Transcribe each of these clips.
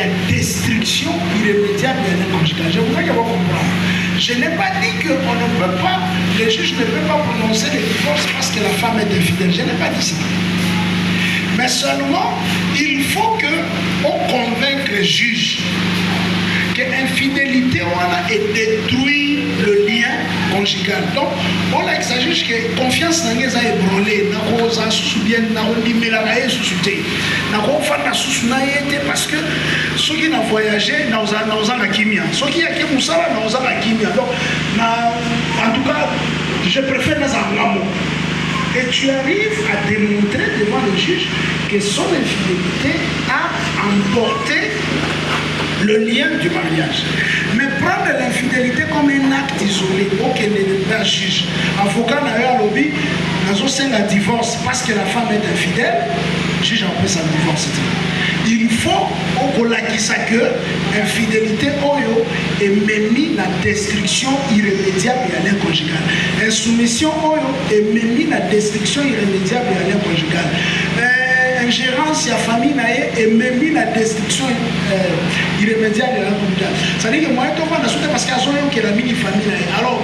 a destruction irrémédiable de lien conjugal. Je voudrais que vous compreniez. Je n'ai pas dit qu'on ne peut pas, le juge ne peut pas prononcer le divorce parce que la femme est infidèle. Je n'ai pas dit ça. Mais seulement, il faut qu'on convainque le juge que l'infidélité est détruit le lien conjugal. Donc, on exagère que confiance n'a pas ébranlé, n'a pas bien, n'a pas dit mais la sous-souté, n'a pas fait parce que ceux qui ont voyagé n'ont pas la kimia. Ceux qui ont Moussala n'ont pas la kimia. Donc, en tout cas, je préfère les amours. Et tu arrives à démontrer devant le juge que son infidélité a emporté le lien du mariage. Mais prendre l'infidélité comme un acte isolé, auquel l'État juge. Avocat n'a eu à lobby, n'a pas divorce parce que la femme est infidèle, le juge a fait sa divorce. Il faut qu'on l'acquise que l'infidélité est même la destruction irrémédiable de lien conjugal. Insoumission est même la destruction irrémédiable de lien conjugal. Ingérence à la famille et même la destruction irrémédiable de la conjugal. C'est-à-dire que moi, je suis parce qu'il y a la mini-famille. Alors,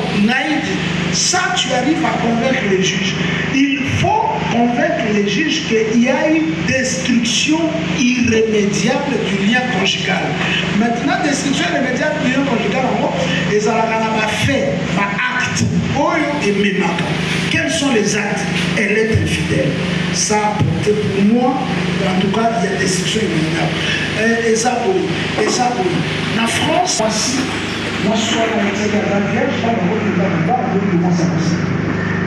ça, tu arrives à convaincre les juges. Il faut convaincre les juges qu'il y a une destruction irrémédiable du lien conjugal. Maintenant, destruction irrémédiable du lien conjugal, ils ont fait par acte. Et même quels sont les actes? Elle est infidèle. Ça a porté pour moi, en tout cas, il y a des destruction irrémédiable. Et ça, en France, moi, je suis dans le secteur de la vierge, je suis dans le monde de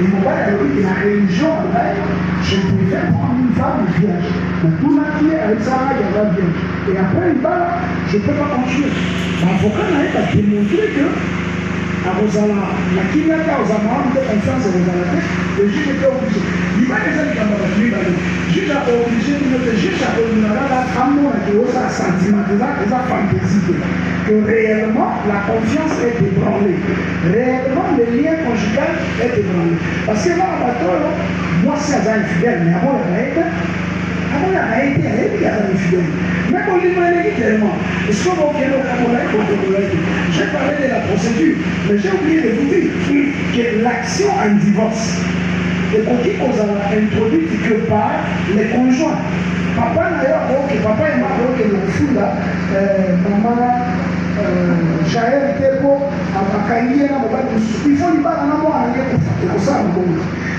et mon père a dit que la religion, je préfère prendre une femme vierge. Mais tout maquillé avec ça, il y a la vierge. Et après, je ne peux pas continuer. L'avocat n'a pas démontré que à Rosala, la Kinaka aux Amants de confiance à Rosala, le juge était obligé. Il va les aller comme le juge a obligé, le juge a obligé à amour et aux sentiments, aux fantaisies. Que réellement la confiance est ébranlée. Réellement le lien conjugal est ébranlé. Parce que là, moi, c'est un infidèle, mais avant la été, il y a un infidèle. Mais pour l'humanité, tellement. Est-ce qu'on va j'ai parlé de la procédure, mais j'ai oublié de vous dire que l'action en divorce est pour qui on a introduit quelque part les conjoints. Papa n'a pas que papa et maman que le fou là, maman, Jaël Teko, Akaïe, il faut lui parler à moi,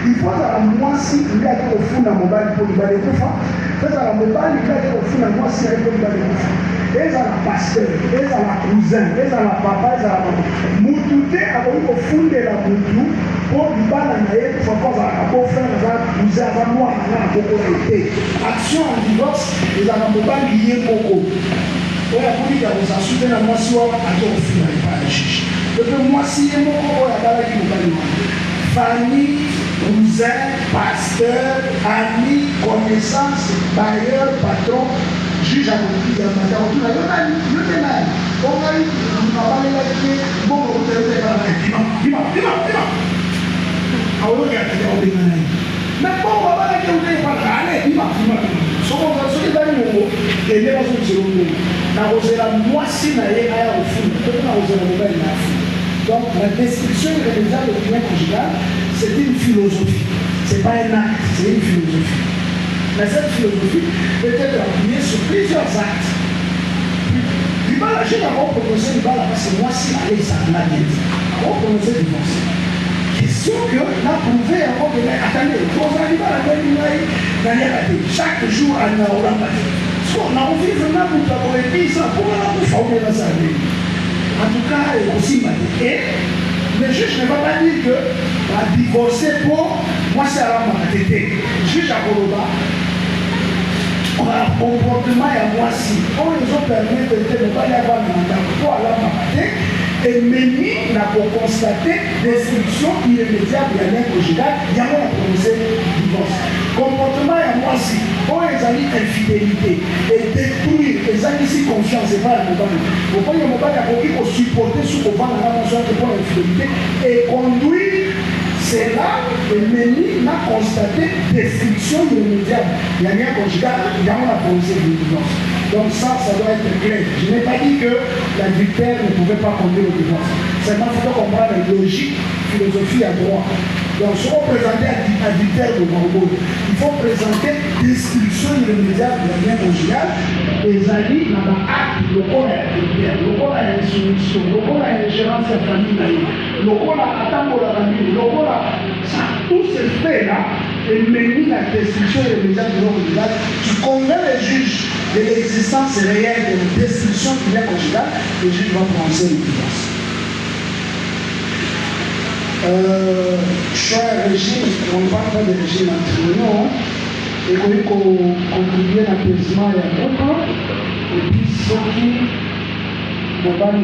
il faut à moi si il y a au fond dans mon bal pour lui parler de fois. Faites à la mobile, il y a au fond dans moi si il y a pour lui parler de fois. Et à la pasteur, et à la cousin, et à la papa, et à la maman. Moutouté a eu au fond de la moutou pour lui parler à elle, pour faire un beau-frère, un cousin, un moi, un beaucoup été. Action en divorce, et à la mobile, il y a beaucoup. Oui, à vous dire, vous avez soutenu la moisson à ton fils, pas le juge. Depuis moi, si il y a mon corps, il y a qui nous famille, cousin, pasteur, ami, connaissance, bailleur, patron, juge à mon fils, on a eu, on a eu, bon, vous avez mais bon, on va pas dire que vous allez dis-moi. Ce qui va nous et les raisons de ce la moitié au fond, donc la destruction irrémédiable du lien conjugal, c'est une philosophie. Ce n'est pas un acte, c'est une philosophie. Mais cette philosophie peut être appuyée sur plusieurs actes. J'ai d'abord proposé le bal parce que moi, si ça m'a bien dit. D'abord proposé le divorce. Question que l'a prouvé avant de attendez, pour arriver à la bonne chaque jour à la hora on a envie vraiment pour t'avoir dit ça, pour la former dans sa vie. En tout cas, aussi m'a dit. Et le juge ne va pas dire que va divorcer pour moi, c'est à la matété. Le juge à Koloba, un comportement et à moi si. On nous a permis de ne pas y avoir de mandat pour la matété. Et Méni n'a pas constaté destruction irrémédiable de lien conjugal, il y a un prononcé divorce. Comportement et à moi si, on les a dit infidélité et détruire, les a ici confiance et pas la mobile. Pourquoi il y a un mobile qui peut supporter sous le vent de la mention pour l'infidélité et conduire, c'est là que Méni n'a constaté destruction irrémédiable de lien conjugal, il y a un prononcé divorce. Donc ça doit être clair. Je n'ai pas dit que l'adultère ne pouvait pas conduire au divorce. Seulement, il faut comprendre la logique, philosophie à droit. Donc, si on présente adultère de Morbeau, il faut présenter destruction irrémédiable de la vie conjugale, les alliés dans l'acte, le corps est adultère, le corps est insurrection, le corps est ingérence de la famille, le corps est attendre la famille, le corps est tout ce fait-là, et mener la destruction irrémédiable de la vie conjugale. Tu convaincs les juges de l'existence réelle de la destruction de la vie conjugale, les juges vont prononcer le divorce. Choix régime, on ne parle pas de régime matrimonial, et qu'on contribue à l'apaisement et à l'autre, et puis ceux qui n'ont pas de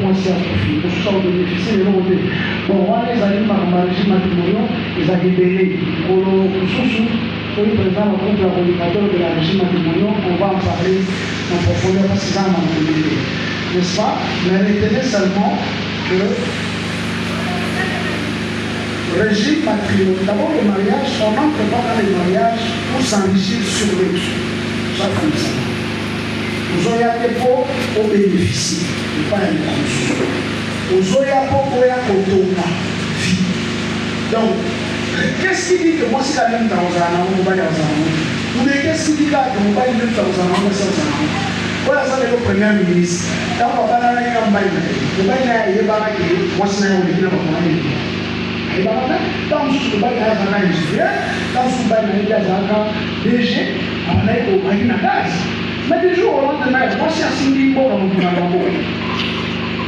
moins si à profit, pour ça on bénéficie de l'autre. Bon, on les amis par le régime matrimonial, ils ont libéré. Pour le sous-sous, sur le président, le groupe coordinateur de la régime matrimonial, on va en parler en profondeur parce que ça m'a libéré. N'est-ce pas? Mais retenez seulement que régime matrimonial. D'abord, le mariage, on n'entre pas dans le mariage pour s'enrichir sur l'autre. Ça, comme ça. Vous auriez été pour bénéficier, pas un conçu. Vous auriez été pour vie. Donc, qu'est-ce qui dit que moi, si la même dans un an, on va y avoir un an? Ou bien qu'est-ce qui dit là que on va y avoir un an, on va y avoir un an? Voilà, ça, c'est le premier ministre. Quand on va y avoir un bail, on va y avoir un bail, moi, c'est un bail, et dans le bail, il y a un ingénieur, dans le bail, il y a un DG, on a eu un gaz. Mais du jour au lendemain, moi, c'est un signe bon dans mon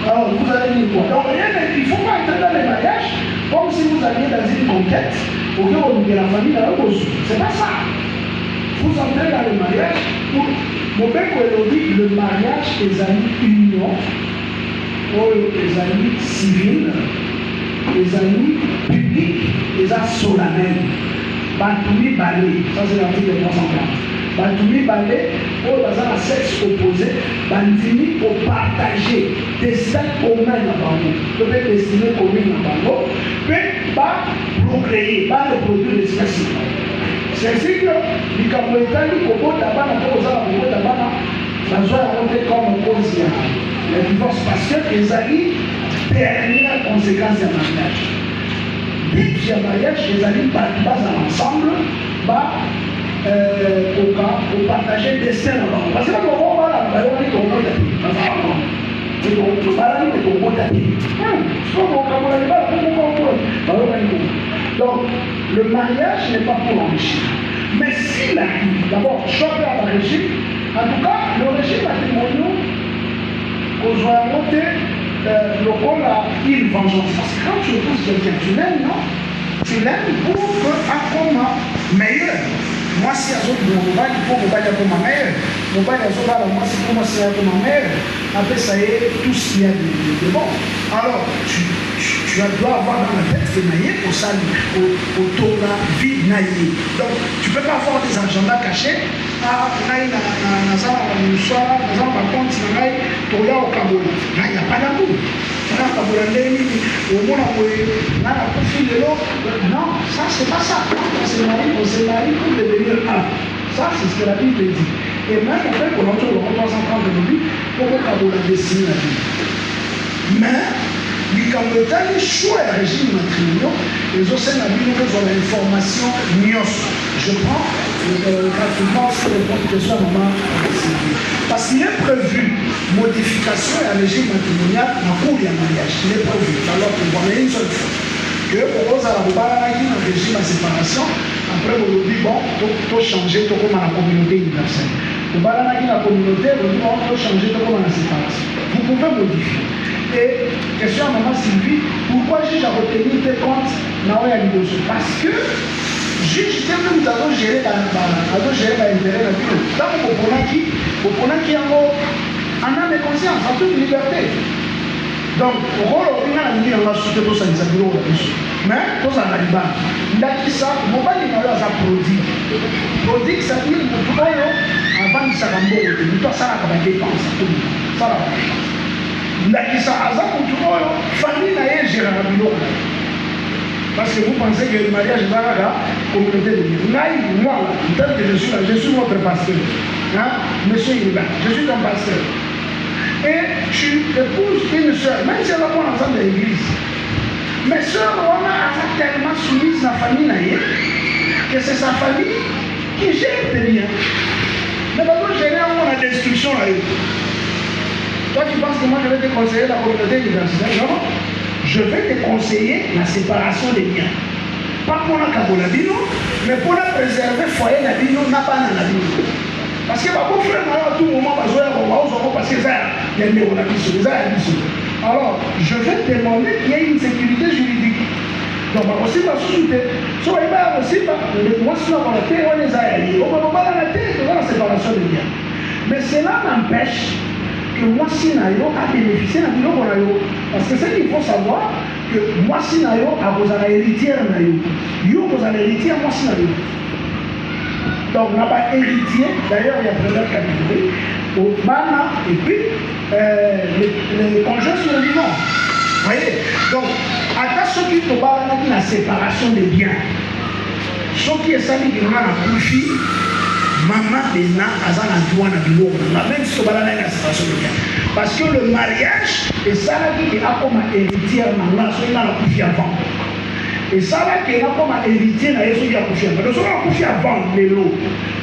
alors, vous allez dire quoi? Donc, il ne faut pas entrer dans les mariages comme si vous alliez dans une conquête au lieu de la famille dans le bossu. C'est pas ça. Vous entrez dans le mariage pour. Mon père, le mariage, les amis union, les amis civils, les amis publics, les amis solennels. Batoumi balé, ça c'est l'article 340. Batoumi balé, pour le sexe opposé, bandini pour partager destin commun dans Bango. Peut-être destiné commune dans Bango, peut pas procréer, pas reproduire l'espèce humaine. C'est ainsi que les Camerounais, les Cobos, Tabana, les Tabana, ça soit monté comme cause le divorce parce que les amis, dernière conséquence du mariage. Dès qu'il y a mariage, les amis partent ensemble, pour partager des scènes. Parce que quand on va là, on va donc, le mariage n'est pas pour l'enrichir. Mais s'il arrive, d'abord, choper à la régime, en tout cas, le régime matrimonial, aux joyautés, le rôle a une vengeance. Parce que quand tu épouses quelqu'un, tu l'aimes, non? Tu l'aimes pour un combat meilleur. Moi, si il faut que je ma mère, moi, si pour moi, c'est ma mère, après ça y est, tout ce qu'il y a de bon. Alors, tu dois avoir dans la tête que naïe pour ça, pour ta vie naïe. Donc, tu ne peux pas avoir des agendas cachés. Ah, naïe, par contre, il y a pas d'amour. Non, ça c'est pas ça. On se marie pour devenir un. Ça c'est ce que la Bible dit. Et même après qu'on entre le 330 de lui, pour que la destine la vie. Mais, quand le temps est choix à régime matrimonial, les autres la Bible ont l'information nios. Je prends gratuitement sur les questions à maman. Parce qu'il est prévu modification à régime matrimonial en cours de mariage. Il est prévu. Alors, pour voir une seule fois. Que pour vous, à la régime à séparation, après, vous dites, bon, il faut changer tout comme à la communauté universelle. Vous parlez de la communauté, vous dites, bon, il faut changer tout comme à la séparation. Vous pouvez modifier. Et, question à maman Sylvie, pourquoi juge a retenu tes comptes dans la vidéo? Parce que, juge, nous avons géré l'intérêt de la vie. Dans le Popona qui en âme et conscience, en toute liberté. Donc, au rôle, on a mis en soutenir tout ça, des bureaux mais, tout ça, il y a ça, mon père, il a un produit. Produit, ça veut dire que avant de s'arranger, il doit s'arranger avec des dépenses. Ça va. Il y a ça, famille n'a géré un bureau. Parce que vous pensez que le mariage est dans la communauté de Dieu. Moi, en tant que je suis là, je suis votre pasteur. hein, monsieur Hubert, je suis ton pasteur. Et tu épouses une soeur, même si elle va prendre ensemble de l'église. Mais soeur, on a tellement soumise la famille que c'est sa famille qui gère tes biens. Mais par contre, gérer on a destruction là. Toi, tu penses que moi je vais te conseiller la communauté universitaire? Non, je vais te conseiller la séparation des biens. Pas pour la Kabulabino, mais pour la préserver, foyer la bino, n'a pas la bino. Parce que ma frère, à tout moment, parce que ça, il y a des alors, je vais demander qu'il y ait une sécurité juridique. Donc, aussi, ma société, soit il va aussi, moi, si on va la terre, on les a alliés. On va pas la terre, on va la séparation des biens. Mais cela n'empêche que moi, si Nayo a bénéficié de Nayo, parce que c'est qu'il faut savoir que moi, si Nayo a besoin d'héritière Nayo, yo besoin d'héritière, moi, si Nayo. Donc, on n'a pas héritier, d'ailleurs, il y a plusieurs catégories, au Mana et puis les conjoints survivants. Vous voyez? Donc, à ceux qui te parlent de la séparation des biens, ceux qui sont qui ont un profit, maman et na azan a droit à l'eau, même si tu parles de la séparation des biens. Parce que le mariage est ça qui a comme héritière, maman, ceux qui ont un profit avant. Et ça là qui est comme héritier, ceux qui ont un profit avant. Donc, ceux qui ont un profit avant, les lots.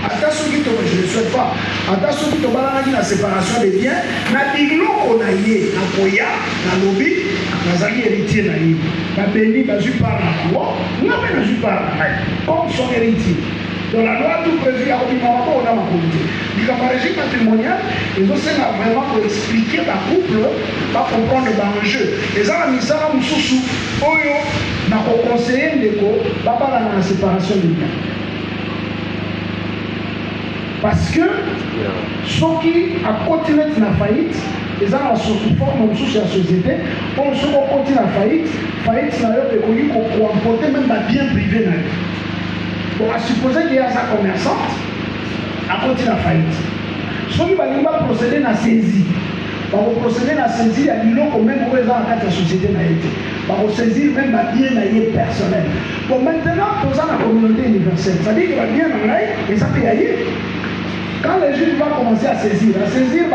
À ceux qui te je ne le souhaite pas. À ceux qui te parlent de la séparation des biens, na diglo on a yé, na koya, na lobby, na zali héritier na yé. Na béni, na ju par la quoi, na mais na ju par la comme son héritier. Dans la loi, tout prévu à Obimama, on a ma communauté. Du coup, par régime matrimonial, ils ont vraiment pour expliquer la couple, pas comprendre l'enjeu. Et ça, la mise à Moussoussou, Oyo, n'a pas conseillé l'écho, pas parler de la séparation des biens. Parce que ceux qui ont continué la faillite, ils ont une forme de la société, comme ceux qui ont continué la faillite, faillite n'a pas connu qu'on emporter même la bien privé. Donc, à supposer qu'il y a sa commerçante, à continuer la faillite. Ceux qui vont procéder à la saisie, vont procéder à la saisie, il y a des gens qui même dans la société n'a été. Vont saisir même la bien personnel. Bon, maintenant, pour ça, la communauté universelle, ça dit qu'il va bien dans l'air et ça peut y aller. Quand les juges vont commencer à saisir le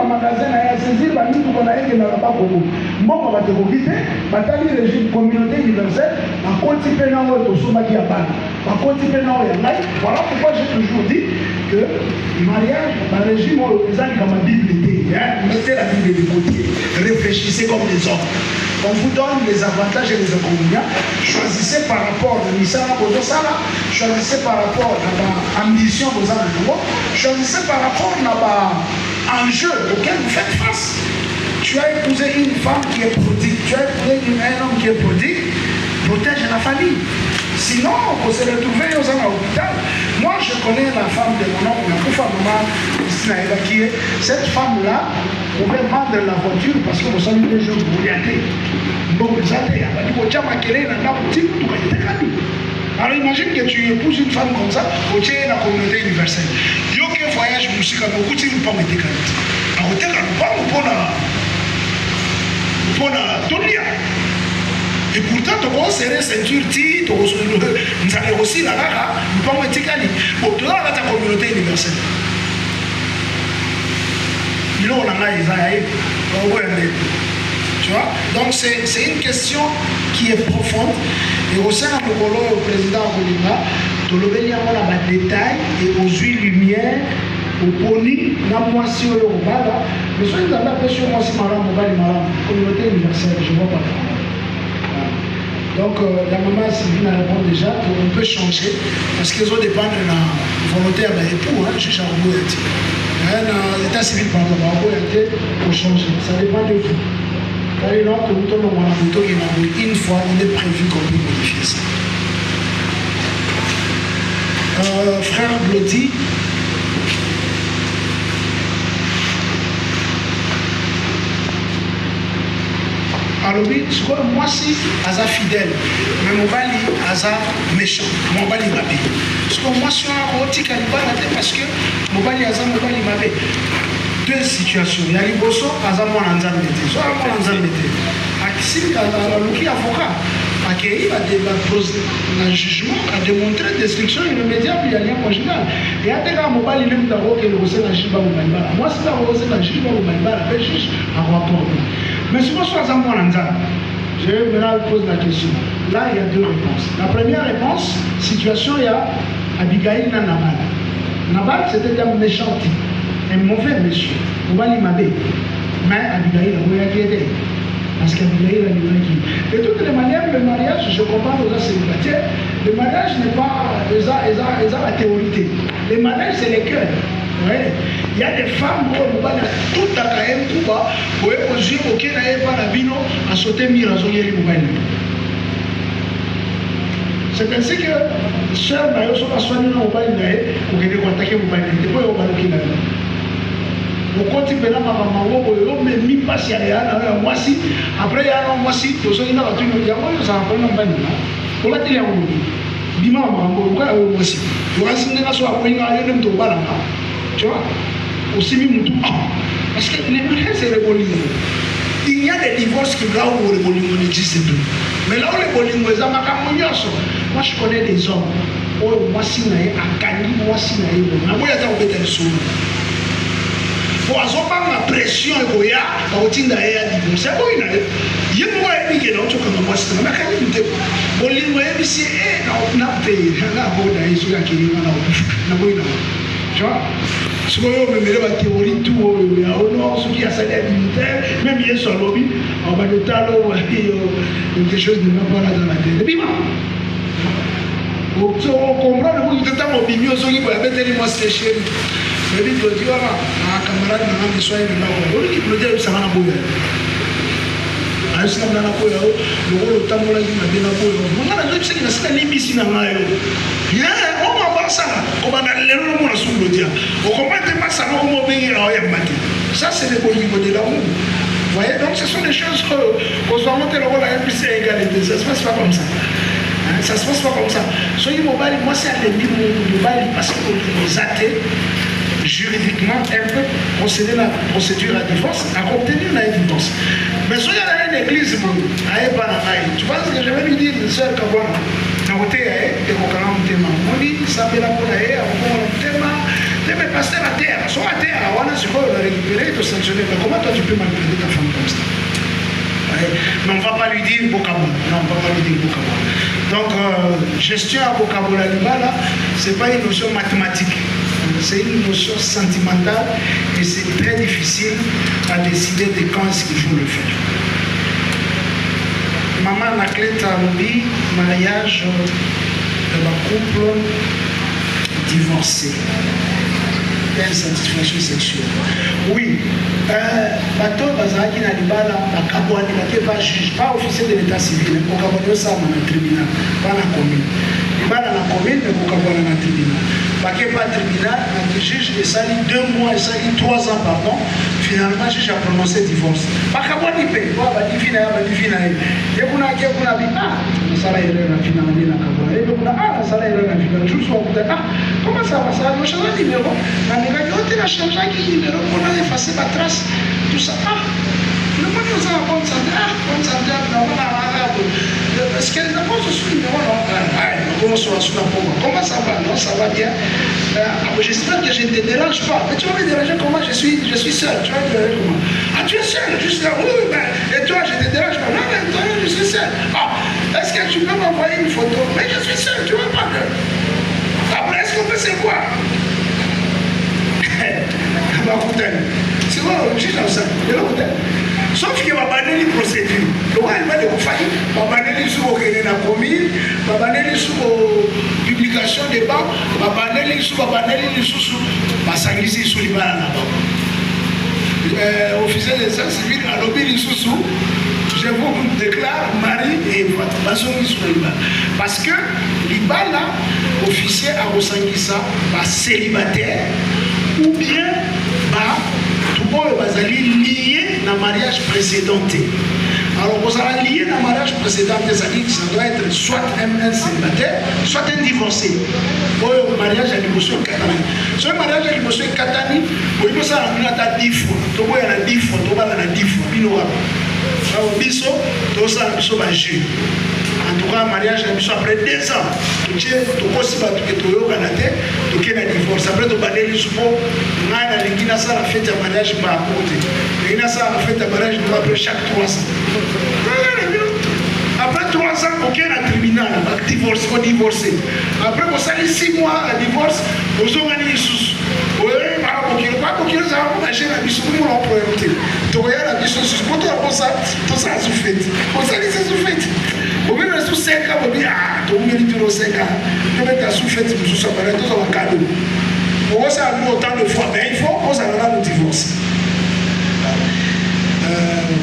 magasin, à saisir le tout qu'on a qui n'a pas beaucoup. Moi, on va te quitter, bataille le régime communauté universelle, on continue à nous au sommet qui a pas. On continue à nous. Voilà pourquoi j'ai toujours dit que le mariage, le régime, les gens comme la Bible était, mettez la Bible de côté, réfléchissez comme des hommes. On vous donne les avantages et les inconvénients. Choisissez par rapport à l'Islam, choisissez par rapport à l'ambition, choisissez par rapport à l'enjeu auquel vous faites face. Tu as épousé une femme qui est prodigue, tu as épousé un homme qui est prodigue, protège la famille. Sinon, on peut se retrouver aux hôpital. Moi, je connais la femme de mon oncle, la pauvre maman, qui est cette femme-là. Vous pouvez vendre la voiture parce que vous savez les gens vous regardez. Alors imagine que tu épouses une femme comme ça, tu es dans la communauté universelle. Il y a aucun voyage musical, mais tu ne peux pas mettre quand même. Tu ne peux pas mettre. Et pourtant, tu vas serrer ceinture, tu vas aussi la rara, tu peux mettre quand même. Bon, tu as ta communauté universelle. Tu vois? Donc c'est une question qui est profonde. Et au sein de le président Bolima, tu le bénis à la détail et aux huiles lumière, au poli, la moitié au bala. Mais soyez d'abord peu sur moi si madame communauté universelle, je ne vois pas. Donc la maman Sylvie répond déjà qu'on peut changer parce qu'ils ont dépend de la volonté de l'époux, j'ai charbonné. L'état civil, par exemple, pour changer. Ça dépend de vous. Car il y a une fois, il est prévu qu'on peut modifier ça. Frère Bloti, alors oui, moi si Aza fidèle, mais mon bali Aza méchant, mon bali mabé. Parce que moi si on a un petit parce que mon bali Aza mon bali mabé. Deux situations. Il y a les bossons, Aza mon anzan mété. Soit mon anzan mété. Axi, qui avocat. accueilli le jugement, a démontré destruction irrémédiable du lien conjugal. Et à des gars, mon bal, il aime d'abord que le conseil n'a pas au Malibara. Moi, c'est pas le conseil n'a pas au Malibara, le juge a rapporté. Mais si vous soyez en moi, je vais maintenant poser la question. Là, il y a deux réponses. La première réponse, situation, il y a Abigail et Nabal. Nabal, c'était un méchant type, un mauvais monsieur. On va l'imabé. Mais Abigail, on va l'aider. Parce qu'Abigail a dit. De toutes les manières, le mariage, je comprends aux célibataires, le mariage n'est pas la théorie. Le mariage, c'est le cœur. Ouais. Il y a des femmes qui ont tout à fait tout bas pour dire ok, n'a pas la à sauter mirazoyer mobile. C'est ainsi que sœur n'a pas soigné le mobile pour que les contacts mobile. Depuis on va le au côté de la maman, mais mi passe à la moi si après il y a un mois si tu sais il y a un truc il y a moi ça va pas non pas pour la télé on dit bima maman quoi au mois si tu vois si n'est pas soit pour une année même tu vas là tu vois aussi mi mutu parce que les mariages c'est révolu il y a des divorces qui là où le bolingo n'existe plus mais là où le bolingo est à Makamonyoso moi je connais des hommes oh moi si na à Kani moi si na bon moi il y a un peu de sous pour avoir ma pression et pour y avoir un petit divorce c'est quoi il y a moi et puis non tu connais moi c'est ma Kani tu bon les moi et puis c'est na paye na bon d'ailleurs sur la qui na bon tu vois ce qu'on veut me la théorie tout au nord ce qui a salaire militaire même il est sur lobby on va de talon quelque chose de même pas là dans la tête et puis on comprend le coup de temps au bimio ce qui peut mettre moi sécher mais puis tu dis voilà un camarade n'a pas besoin de là on lui dit dire ça va na boya a ça na boya le rôle temps là qui m'a donné na boya on a la chose qui n'a pas limite na ngayo bien on va voir ça on va dans le monde sur le dia on comprend pas ça non on va venir à matin ça c'est le niveau de l'amour vous voyez donc ce sont des choses qu'on soit monter le rôle à plus égalité ça se passe pas comme ça ça se passe pas comme ça soyez mobile moi c'est à l'ennemi mobile parce que vous athées juridiquement elle peut procéder la procédure à divorce à obtenir la divorce mais soyez à l'église tu vois ce que je vais lui dire sœur Kabwana na côté et au calme tema on dit ça fait la pour la au tema mais passer à terre soit à terre on a ce qu'on récupérer de sanctionner mais comment toi tu peux manipuler ta femme comme ça mais on ne va pas lui dire vocabulaire. Non, on ne va pas lui dire vocabulaire. Donc, gestion à vocabulaire, ce n'est pas une notion mathématique. C'est une notion sentimentale et c'est très difficile à décider de quand est-ce qu'il faut le faire. Maman Naclette a dit mariage de couple divorcé. Insatisfaction sexuelle. Oui, bateau bazaki na libala bakabwani pas juge, pas officier de l'état civil, bakabwani ça na tribunal, pas na commune. Libala na commune mais bakabwani na tribunal. Baké pas tribunal, le juge est sali 2 mois, et sali 3 ans pardon. Finalement, le juge a prononcé divorce. Bakabwani paye, ba divina ba divina. Et kuna bi ça là il est finalement na kabwani. Et kuna ça là il est finalement juste comment ça va ça moi change numéro na nikayote na change numéro pour effacer ma trace tout ça le monde nous a bon santé parce que d'abord je suis numéro comment ça va sur la pompe comment ça va non ça va bien j'espère que je ne te dérange pas mais tu vas me déranger comment je suis seul tu vas me déranger comment tu es seul juste là oui et toi je te dérange pas non mais toi je suis seul est-ce que tu peux m'envoyer une photo mais je suis seul tu vois pas après, est-ce qu'on peut se voir? C'est bon, je suis dans ça. Sauf qu'il va banner les procédures. Donc, il va les faire. Il va banner les sous la commune, il va banner les sous publication des banques, il va banner les sous, il va s'aglisser sous les balles là-bas. Officier de l'état civil a lobby les sous. Je vous déclare mari et parce que l'Ibala, officier à Rosangisa, célibataire, ou bien tout le monde va lié dans le mariage précédent. Alors, vous allez lié dans le mariage précédent, c'est-à-dire que ça doit être soit un célibataire, soit un divorcé. Pour le mariage à l'émotion katani. Sur le mariage à l'émotion katani, vous pouvez ça en 10 fois. Tout le monde a 10 fois, tout le monde a 10 fois. biso tosala biso bajus. En tout cas, mariage après 2 ans, tu aussi tu as divorce. Après, tu as dit que tu as fait un mariage par côté. Tu as fait un mariage après chaque 3 ans. Après 3 ans, tu as un tribunal, divorce, il faut divorcer. Après, tu as 6 mois à divorce, tu as un sous. Oui, tu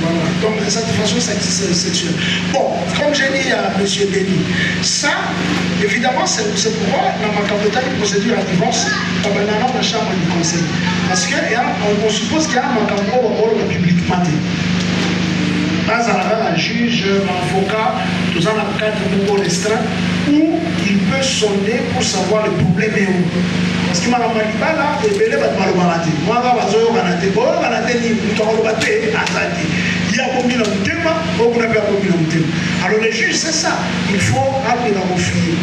voilà. Donc, cette façon sexuelle. Bon, comme j'ai dit à M. Denis, ça, évidemment, c'est pourquoi dans ma capitale de procédure à divorce, on a la chambre du conseil. Parce qu'on suppose qu'il y a un macambo publiquement. Pas un juge, un avocat, tout ça dans le cadre de restreint, où il peut sonder pour savoir le problème est où. Parce que ma maliba là, il y a des malobaratés. Moi, je vais vous dire, bon, on a des malobaratés, il y a beaucoup de thèmes, beaucoup de thèmes. Alors les juges, c'est ça. Il faut appeler la fille.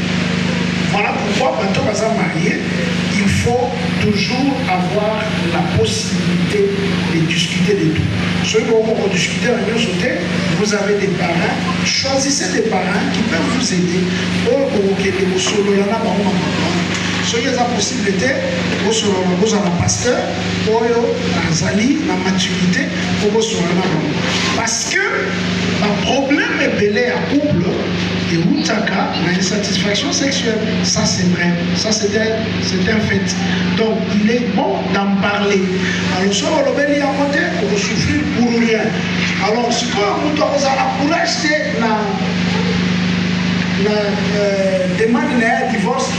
Voilà pourquoi, quand on va se marier, il faut toujours avoir la possibilité de discuter de tout. Ceux qui vont discuter à l'union sauté, vous avez des parents, choisissez des parents qui peuvent vous aider. Soyez la possibilité, vous avez un pasteur, un zali, la maturité, parce que le problème est belé à couple et Outaka, une insatisfaction sexuelle. Ça c'est vrai, ça c'est un fait. Donc il est bon d'en parler. Alors si on le met à côté, on va souffrir pour rien. Alors si on doit vous acheter la demande de divorce,